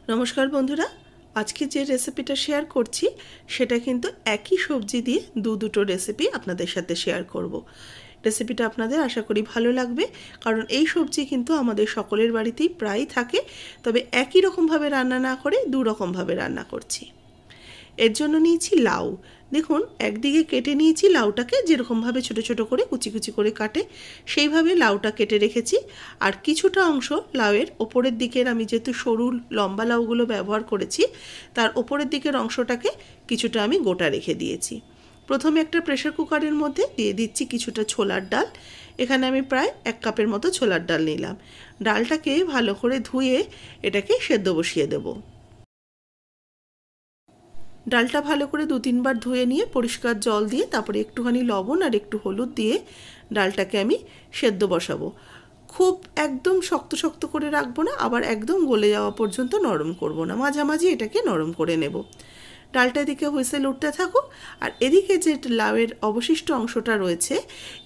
নমস্কার বন্ধুরা, আজকে যে রেসিপিটা শেয়ার করছি সেটা কিন্তু একই সবজি দিয়ে দুটো রেসিপি আপনাদের সাথে শেয়ার করব। রেসিপিটা আপনাদের আশা করি ভালো লাগবে, কারণ এই সবজি কিন্তু আমাদের সকলের বাড়িতেই প্রায় থাকে, তবে একই রকমভাবে রান্না না করে দু রকমভাবে রান্না করছি। এর জন্য নিয়েছি লাউ। দেখুন, একদিকে কেটে নিয়েছি লাউটাকে, যেরকমভাবে ছোট ছোট করে কুচি কুচি করে কাটে সেইভাবে লাউটা কেটে রেখেছি। আর কিছুটা অংশ লাউয়ের ওপরের দিকের, আমি যেহেতু সরু লম্বা লাউগুলো ব্যবহার করেছি, তার ওপরের দিকের অংশটাকে কিছুটা আমি গোটা রেখে দিয়েছি। প্রথমে একটা প্রেসার কুকারের মধ্যে দিয়ে দিচ্ছি কিছুটা ছোলার ডাল। এখানে আমি প্রায় 1 কাপের মতো ছোলার ডাল নিলাম। ডালটাকে ভালো করে ধুয়ে এটাকে সেদ্ধ বসিয়ে দেবো। ডালটা ভালো করে 2-3 বার ধুয়ে নিয়ে পরিষ্কার জল দিয়ে তারপরে একটুখানি লবণ আর একটু হলুদ দিয়ে ডালটাকে আমি সেদ্ধ বসাবো। খুব একদম শক্ত শক্ত করে রাখবো না, আবার একদম গলে যাওয়া পর্যন্ত নরম করব না, মাঝামাঝি এটাকে নরম করে নেব। ডালটা এদিকে হুইসেল উঠতে থাকুক, আর এদিকে যে লাউয়ের অবশিষ্ট অংশটা রয়েছে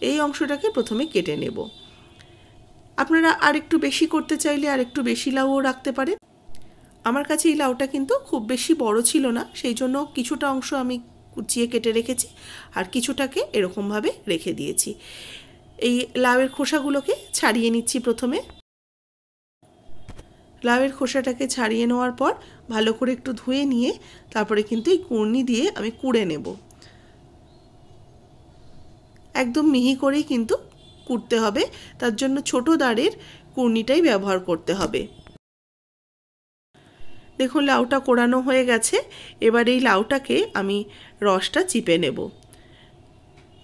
এই অংশটাকে প্রথমে কেটে নেব। আপনারা আর একটু বেশি করতে চাইলে আর একটু বেশি লাউও রাখতে পারেন। আমার কাছে এই লাউটা কিন্তু খুব বেশি বড় ছিল না, সেই জন্য কিছুটা অংশ আমি কুচিয়ে কেটে রেখেছি আর কিছুটাকে এরকমভাবে রেখে দিয়েছি। এই লাউয়ের খোসাগুলোকে ছাড়িয়ে নিচ্ছি প্রথমে। লাউয়ের খোসাটাকে ছাড়িয়ে নেওয়ার পর ভালো করে একটু ধুয়ে নিয়ে তারপরে কিন্তু এই কুড়নি দিয়ে আমি কুড়ে নেব। একদম মিহি করেই কিন্তু কুড়তে হবে, তার জন্য ছোট দাঁড়ের কুড়নিটাই ব্যবহার করতে হবে। দেখুন, লাউটা কোড়ানো হয়ে গেছে। এবার এই লাউটাকে আমি রসটা চিপে নেব।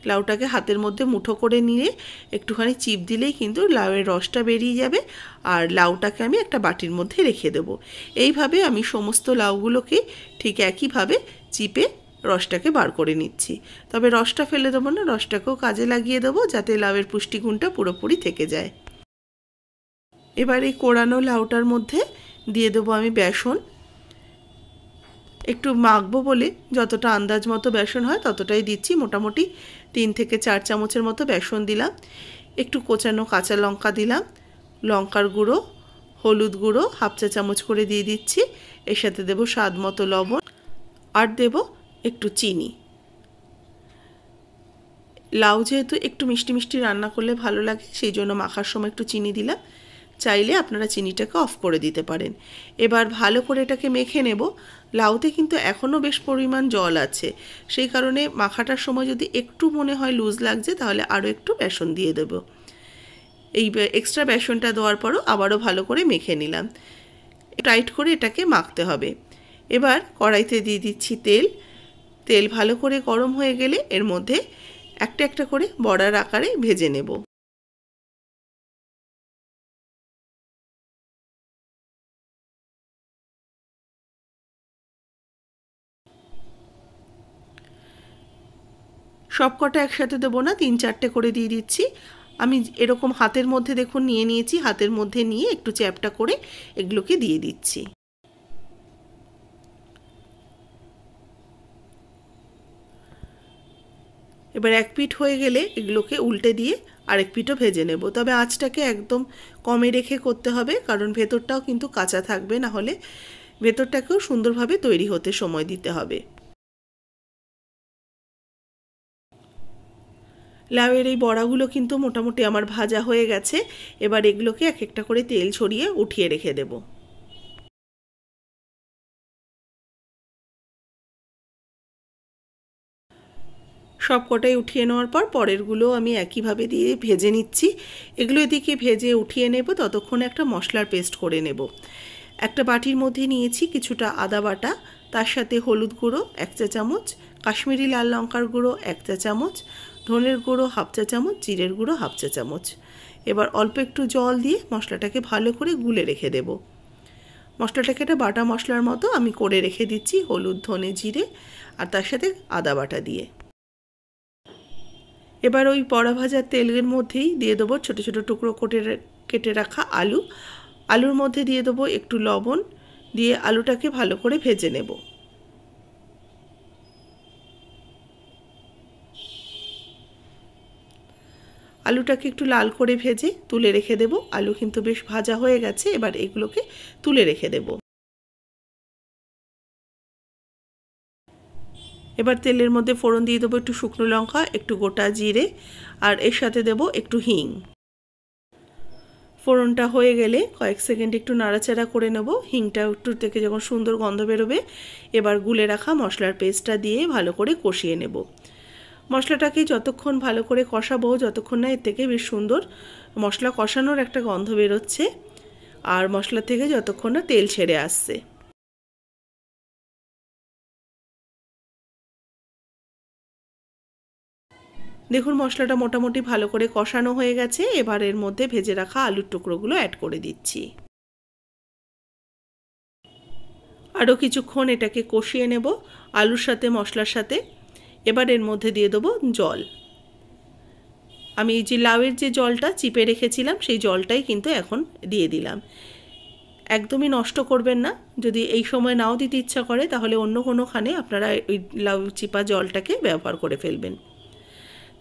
লাউটাকে হাতের মধ্যে মুঠো করে নিয়ে একটুখানি চিপ দিলেই কিন্তু লাউয়ের রসটা বেরিয়ে যাবে, আর লাউটাকে আমি একটা বাটির মধ্যে রেখে দেব। এইভাবে আমি সমস্ত লাউগুলোকে ঠিক একইভাবে চিপে রসটাকে বার করে নিচ্ছি। তবে রসটা ফেলে দেবো না, রসটাকেও কাজে লাগিয়ে দেবো যাতে লাউয়ের পুষ্টিগুণটা পুরোপুরি থেকে যায়। এবার এই কোড়ানো লাউটার মধ্যে দিয়ে দেবো আমি বেসন। একটু মাখবো বলে যতটা আন্দাজ মতো বেসন হয় ততটাই দিচ্ছি, মোটামুটি 3 থেকে 4 চামচের মতো বেসন দিলাম। একটু কোচানো কাঁচা লঙ্কা দিলাম, লঙ্কার গুঁড়ো, হলুদ গুঁড়ো 1/2 চা চামচ করে দিয়ে দিচ্ছি। এর সাথে দেবো স্বাদ মতো লবণ আর দেবো একটু চিনি। লাউ যেহেতু একটু মিষ্টি মিষ্টি রান্না করলে ভালো লাগে, সেই জন্য মাখার সময় একটু চিনি দিলাম। চাইলে আপনারা চিনিটাকে অফ করে দিতে পারেন। এবার ভালো করে এটাকে মেখে নেব। লাউতে কিন্তু এখনও বেশ পরিমাণ জল আছে, সেই কারণে মাখাটার সময় যদি একটু মনে হয় লুজ লাগছে তাহলে আরও একটু বেসন দিয়ে দেব। এই এক্সট্রা বেসনটা দেওয়ার পরও আবারও ভালো করে মেখে নিলাম। টাইট করে এটাকে মাখতে হবে। এবার কড়াইতে দিয়ে দিচ্ছি তেল। তেল ভালো করে গরম হয়ে গেলে এর মধ্যে একটা একটা করে বড়ার আকারে ভেজে নেব। সব কটা একসাথে দেবো না, 3-4টে করে দিয়ে দিচ্ছি। আমি এরকম হাতের মধ্যে দেখুন নিয়ে নিয়েছি, হাতের মধ্যে নিয়ে একটু চ্যাপটা করে এগুলোকে দিয়ে দিচ্ছি। এবার এক পিঠ হয়ে গেলে এগুলোকে উল্টে দিয়ে আরেক পিঠও ভেজে নেব। তবে আঁচটাকে একদম কমে রেখে করতে হবে, কারণ ভেতরটাও কিন্তু কাঁচা থাকবে, না হলে ভেতরটাকেও সুন্দরভাবে তৈরি হতে সময় দিতে হবে। লাউয়ের এই বড়াগুলো কিন্তু মোটামুটি আমার ভাজা হয়ে গেছে। এবার এগুলোকে এক একটা করে তেল ছড়িয়ে উঠিয়ে রেখে দেব। সব কটাই উঠিয়ে নেওয়ার পর পরেরগুলো আমি একইভাবে দিয়ে ভেজে নিচ্ছি। এগুলো এদিকে ভেজে উঠিয়ে নেব, ততক্ষণে একটা মশলার পেস্ট করে নেব। একটা বাটির মধ্যে নিয়েছি কিছুটা আদা বাটা, তার সাথে হলুদ গুঁড়ো 1 চা চামচ, কাশ্মীরি লাল লঙ্কার গুঁড়ো 1 চা চামচ, ধনের গুঁড়ো 1/2 চা চামচ, জিরের গুঁড়ো 1/2 চা চামচ। এবার অল্প একটু জল দিয়ে মশলাটাকে ভালো করে গুলে রেখে দেব। মশলাটাকে একটা বাটা মশলার মতো আমি করে রেখে দিচ্ছি, হলুদ, ধনে, জিরে আর তার সাথে আদা বাটা দিয়ে। এবার ওই বড়া ভাজার তেলের মধ্যেই দিয়ে দেবো ছোটো ছোটো টুকরো কেটে রাখা আলু। আলুর মধ্যে দিয়ে দেবো একটু লবণ, দিয়ে আলুটাকে ভালো করে ভেজে নেব। আলুটাকে একটু লাল করে ভেজে তুলে রেখে দেব। আলু কিন্তু বেশ ভাজা হয়ে গেছে, এবার এগুলোকে তুলে রেখে দেব। এবার তেলের মধ্যে ফোড়ন দিয়ে দেবো একটু শুকনো লঙ্কা, একটু গোটা জিরে, আর এর সাথে দেবো একটু হিং। ফোড়নটা হয়ে গেলে কয়েক সেকেন্ড একটু নাড়াচাড়া করে নেব। হিংটা একটু থেকে যখন সুন্দর গন্ধ বেরোবে, এবার গুলে রাখা মশলার পেস্টটা দিয়ে ভালো করে কষিয়ে নেব। মশলাটাকে যতক্ষণ ভালো করে কষাবো, যতক্ষণ না এর থেকে বেশ সুন্দর মশলা কষানোর একটা গন্ধ বেরোচ্ছে, আর মশলা থেকে যতক্ষণ না তেল ছেড়ে আসছে। দেখুন মশলাটা মোটামুটি ভালো করে কষানো হয়ে গেছে। এবার এর মধ্যে ভেজে রাখা আলুর টুকরোগুলো অ্যাড করে দিচ্ছি। আরও কিছুক্ষণ এটাকে কষিয়ে নেব আলুর সাথে মশলার সাথে। এবার এর মধ্যে দিয়ে দেবো জল। আমি এই যে লাউয়ের যে জলটা চিপে রেখেছিলাম সেই জলটাই কিন্তু এখন দিয়ে দিলাম। একদমই নষ্ট করবেন না। যদি এই সময় নাও দিতে ইচ্ছা করে তাহলে অন্য কোনোখানে আপনারা ওই লাউ চিপা জলটাকে ব্যবহার করে ফেলবেন।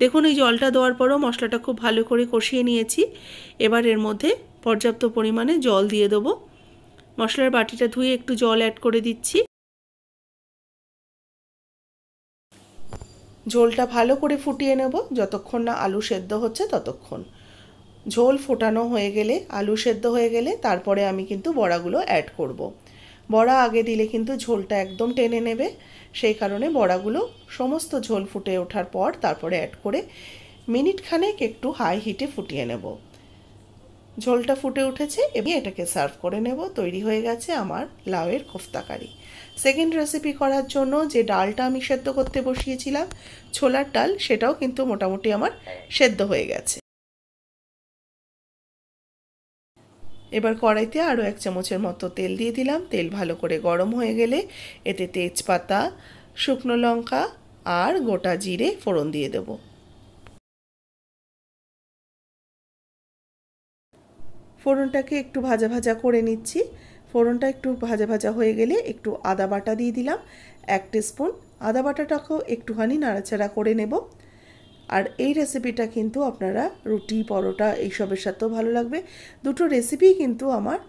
দেখুন এই জলটা দেওয়ার পরও মশলাটা খুব ভালো করে কষিয়ে নিয়েছি। এবার এর মধ্যে পর্যাপ্ত পরিমাণে জল দিয়ে দেবো। মশলার বাটিটা ধুয়ে একটু জল অ্যাড করে দিচ্ছি। ঝোলটা ভালো করে ফুটিয়ে নেব যতক্ষণ না আলু সেদ্ধ হচ্ছে ততক্ষণ। ঝোল ফোটানো হয়ে গেলে, আলু সেদ্ধ হয়ে গেলে তারপরে আমি কিন্তু বড়াগুলো অ্যাড করব। বড়া আগে দিলে কিন্তু ঝোলটা একদম টেনে নেবে, সেই কারণে বড়াগুলো সমস্ত ঝোল ফুটে ওঠার পর তারপরে অ্যাড করে মিনিট খানেক একটু হাই হিটে ফুটিয়ে নেব। ঝোলটা ফুটে উঠেছে, এবার এটাকে সার্ভ করে নেব। তৈরি হয়ে গেছে আমার লাউয়ের কোফতা কারি। সেকেন্ড রেসিপি করার জন্য যে ডালটা আমি সেদ্ধ করতে বসিয়েছিলাম, ছোলার ডাল, সেটাও কিন্তু মোটামুটি আমার সেদ্ধ হয়ে গেছে। এবার কড়াইতে আরও 1 চামচের মতো তেল দিয়ে দিলাম। তেল ভালো করে গরম হয়ে গেলে এতে তেজপাতা, শুকনো লঙ্কা আর গোটা জিরে ফোড়ন দিয়ে দেব। ফোড়নটাকে একটু ভাজা ভাজা করে নিচ্ছি। ফোড়নটা একটু ভাজা ভাজা হয়ে গেলে একটু আদা বাটা দিয়ে দিলাম 1 টিস্পুন। আদা বাটাটাকেও একটুখানি নাড়াচাড়া করে নেব। আর এই রেসিপিটা কিন্তু আপনারা রুটি, পরোটা এইসবের সাথেও ভালো লাগবে। দুটো রেসিপি কিন্তু আমার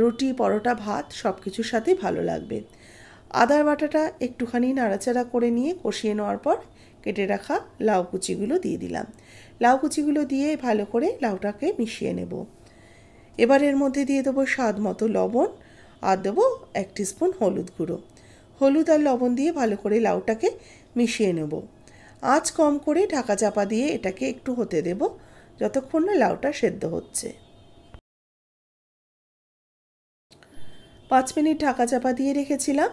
রুটি, পরোটা, ভাত সব কিছুর সাথেই ভালো লাগবে। আদার বাটাটা একটুখানি নাড়াচাড়া করে নিয়ে কষিয়ে নেওয়ার পর কেটে রাখা লাউ কুচিগুলো দিয়ে দিলাম। লাউ কুচিগুলো দিয়ে ভালো করে লাউটাকে মিশিয়ে নেব। এবার এর মধ্যে দিয়ে দেবো স্বাদ মতো লবণ আর দেবো 1 টিস্পুন হলুদ গুঁড়ো। হলুদ আর লবণ দিয়ে ভালো করে লাউটাকে মিশিয়ে নেব। আঁচ কম করে ঢাকা চাপা দিয়ে এটাকে একটু হতে দেব যতক্ষণ না লাউটা সেদ্ধ হচ্ছে। 5 মিনিট ঢাকা চাপা দিয়ে রেখেছিলাম।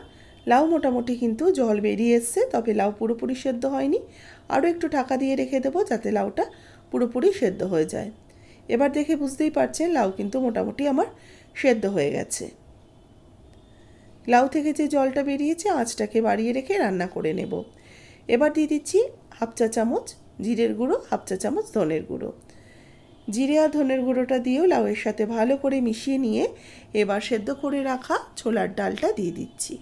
লাউ মোটামুটি কিন্তু জল বেরিয়ে এসছে, তবে লাউ পুরোপুরি সেদ্ধ হয়নি। আরও একটু ঢাকা দিয়ে রেখে দেবো যাতে লাউটা পুরোপুরি সেদ্ধ হয়ে যায়। এবার দেখে বুঝতেই পারছেন লাউ কিন্তু মোটামুটি আমার সেদ্ধ হয়ে গেছে। লাউ থেকে যে জলটা বেরিয়েছে আঁচটাকে বাড়িয়ে রেখে রান্না করে নেব। এবার দিয়ে দিচ্ছি 1/2 চা চামচ জিরের গুঁড়ো, 1/2 চা চামচ ধনের গুঁড়ো। জিরে আর ধনের গুঁড়োটা দিয়েও লাউয়ের সাথে ভালো করে মিশিয়ে নিয়ে এবার সেদ্ধ করে রাখা ছোলার ডালটা দিয়ে দিচ্ছি।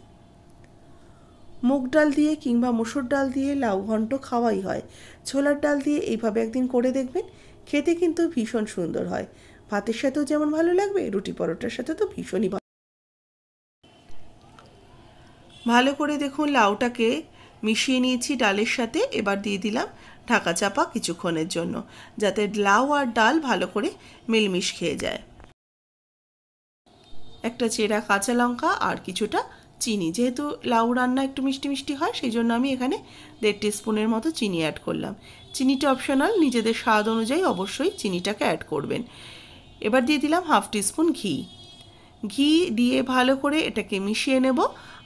মুগ ডাল দিয়ে কিংবা মসুর ডাল দিয়ে লাউ ঘন্ট খাওয়াই হয়। ছোলার ডাল দিয়ে এইভাবে একদিন করে দেখবেন, খেতে কিন্তু ভীষণ সুন্দর হয়। ভাতের সাথেও যেমন ভালো লাগবে, রুটি পরোটার সাথে তো ভীষণই ভালো করে দেখুন লাউটাকে মিশিয়ে নিয়েছি ডালের সাথে। এবার দিয়ে দিলাম ঢাকা চাপা কিছুক্ষণের জন্য, যাতে লাউ আর ডাল ভালো করে মিলমিশ খেয়ে যায়। একটা চেরা কাঁচা লঙ্কা আর কিছুটা চিনি, যেহেতু লাউ রান্না একটু মিষ্টি মিষ্টি হয় সেই জন্য আমি এখানে 1.5 টিস্পুনের মতো চিনি অ্যাড করলাম। চিনিটা অপশনাল, নিজেদের স্বাদ অনুযায়ী অবশ্যই চিনিটাকে অ্যাড করবেন। এবার দিয়ে দিলাম 1/2 টিস্পুন ঘি। ঘি দিয়ে ভালো করে এটাকে মিশিয়ে নেব।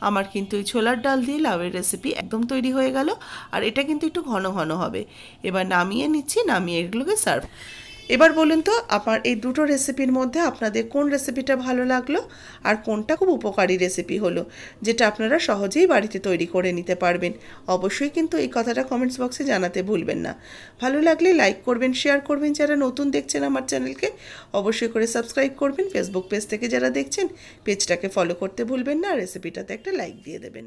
আমার কিন্তু এই ছোলার ডাল দিয়ে লাউয়ের রেসিপি একদম তৈরি হয়ে গেল। আর এটা কিন্তু একটু ঘন ঘন হবে। এবার নামিয়ে নিচ্ছি, নামিয়ে এগুলোকে সার্ভ। এবার বলুন তো আমার এই দুটো রেসিপির মধ্যে আপনাদের কোন রেসিপিটা ভালো লাগলো আর কোনটা খুব উপকারী রেসিপি হলো, যেটা আপনারা সহজেই বাড়িতে তৈরি করে নিতে পারবেন। অবশ্যই কিন্তু এই কথাটা কমেন্টস বক্সে জানাতে ভুলবেন না। ভালো লাগলে লাইক করবেন, শেয়ার করবেন। যারা নতুন দেখছেন আমার চ্যানেলকে অবশ্যই করে সাবস্ক্রাইব করবেন। ফেসবুক পেজ থেকে যারা দেখছেন পেজটাকে ফলো করতে ভুলবেন না, রেসিপিটাতে একটা লাইক দিয়ে দেবেন।